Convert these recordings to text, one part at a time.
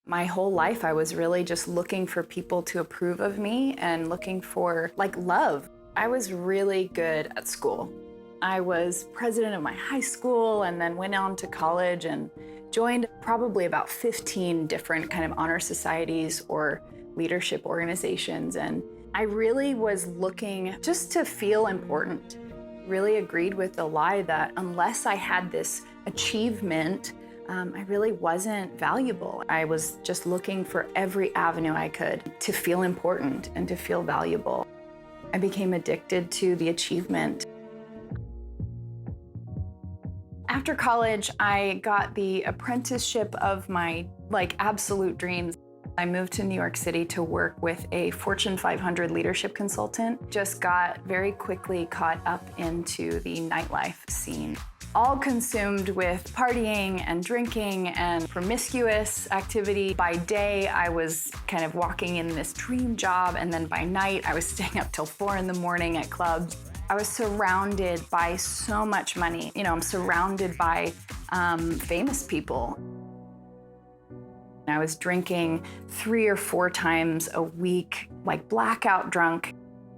My whole life, I was really just looking for people to approve of me and looking for, love. I was really good at school. I was president of my high school and then went on to college and joined probably about 15 different kind of honor societies or leadership organizations. And I really was looking just to feel important. Really agreed with the lie that unless I had this achievement, I really wasn't valuable. I was just looking for every avenue I could to feel important and to feel valuable. I became addicted to the achievement. After college, I got the apprenticeship of my absolute dreams. I moved to New York City to work with a Fortune 500 leadership consultant. Just got very quickly caught up into the nightlife scene. All consumed with partying and drinking and promiscuous activity. By day, I was kind of walking in this dream job, and then by night, I was staying up till 4 in the morning at clubs. I was surrounded by so much money. I'm surrounded by famous people. I was drinking 3 or 4 times a week, blackout drunk.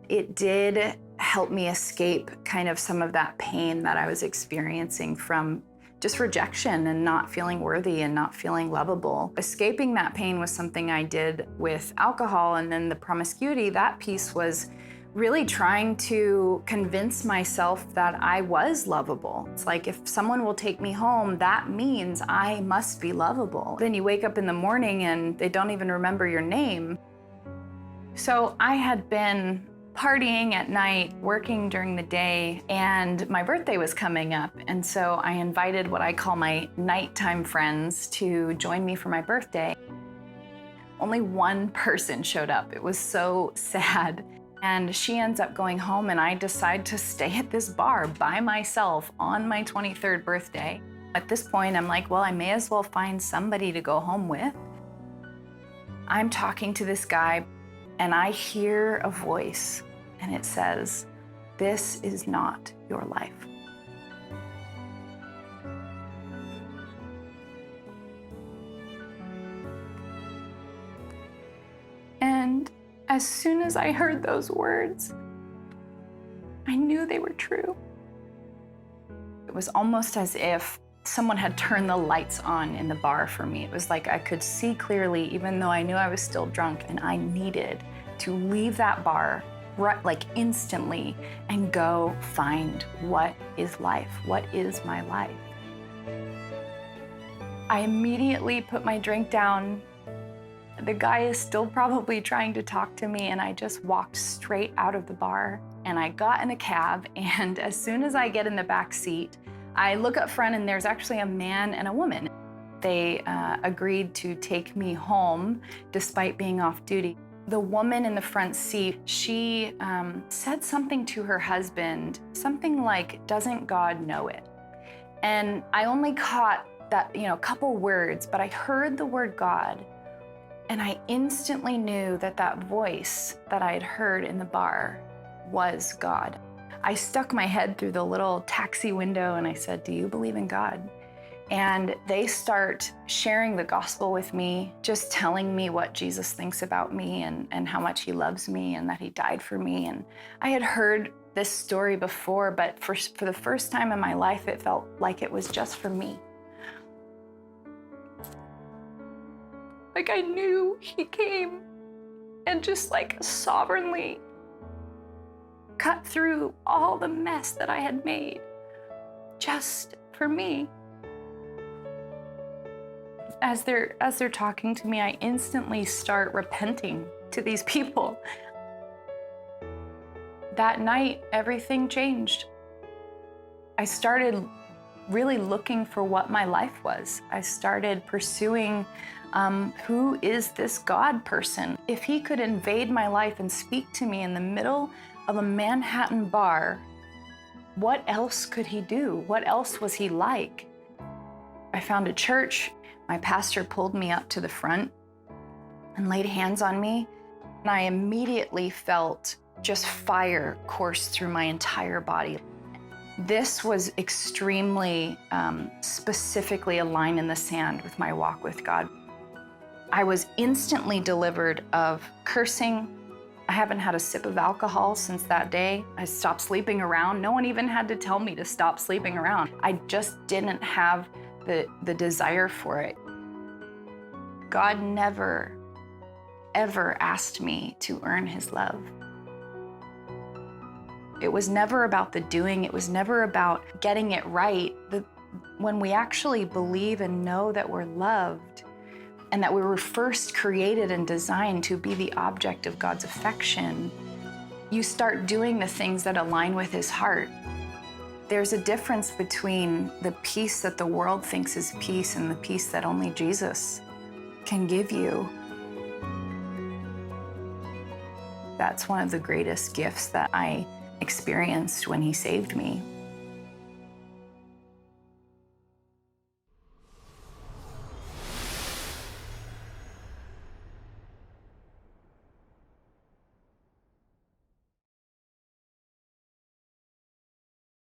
It did help me escape kind of some of that pain that I was experiencing from just rejection and not feeling worthy and not feeling lovable. Escaping that pain was something I did with alcohol, and then the promiscuity, that piece was really trying to convince myself that I was lovable. It's like, if someone will take me home, that means I must be lovable. Then you wake up in the morning and they don't even remember your name. So I had been partying at night, working during the day, and my birthday was coming up. And so I invited what I call my nighttime friends to join me for my birthday. Only one person showed up. It was so sad. And she ends up going home, and I decide to stay at this bar by myself on my 23rd birthday. At this point, I'm like, well, I may as well find somebody to go home with. I'm talking to this guy, and I hear a voice, and it says, "This is not your life." And as soon as I heard those words, I knew they were true. It was almost as if someone had turned the lights on in the bar for me. It was like I could see clearly, even though I knew I was still drunk, and I needed to leave that bar instantly and go find what is life, what is my life. I immediately put my drink down. The guy is still probably trying to talk to me, and I just walked straight out of the bar, and I got in a cab, and as soon as I get in the back seat, I look up front, and there's actually a man and a woman. They agreed to take me home despite being off duty. The woman in the front seat, she said something to her husband, something like, "Doesn't God know it?" And I only caught that, a couple words, but I heard the word God. And I instantly knew that that voice that I had heard in the bar was God. I stuck my head through the little taxi window and I said, "Do you believe in God?" And they start sharing the gospel with me, just telling me what Jesus thinks about me and how much he loves me and that he died for me. And I had heard this story before, but for the first time in my life, it felt like it was just for me. I knew he came and just sovereignly cut through all the mess that I had made just for me. As they're talking to me, I instantly start repenting to these people. That night, everything changed. I started really looking for what my life was. I started pursuing who is this God person? If he could invade my life and speak to me in the middle of a Manhattan bar, what else could he do? What else was he like? I found a church. My pastor pulled me up to the front and laid hands on me, and I immediately felt just fire course through my entire body. This was extremely specifically a line in the sand with my walk with God. I was instantly delivered of cursing. I haven't had a sip of alcohol since that day. I stopped sleeping around. No one even had to tell me to stop sleeping around. I just didn't have the desire for it. God never, ever asked me to earn his love. It was never about the doing. It was never about getting it right. When we actually believe and know that we're loved and that we were first created and designed to be the object of God's affection, you start doing the things that align with his heart. There's a difference between the peace that the world thinks is peace and the peace that only Jesus can give you. That's one of the greatest gifts that I experienced when he saved me.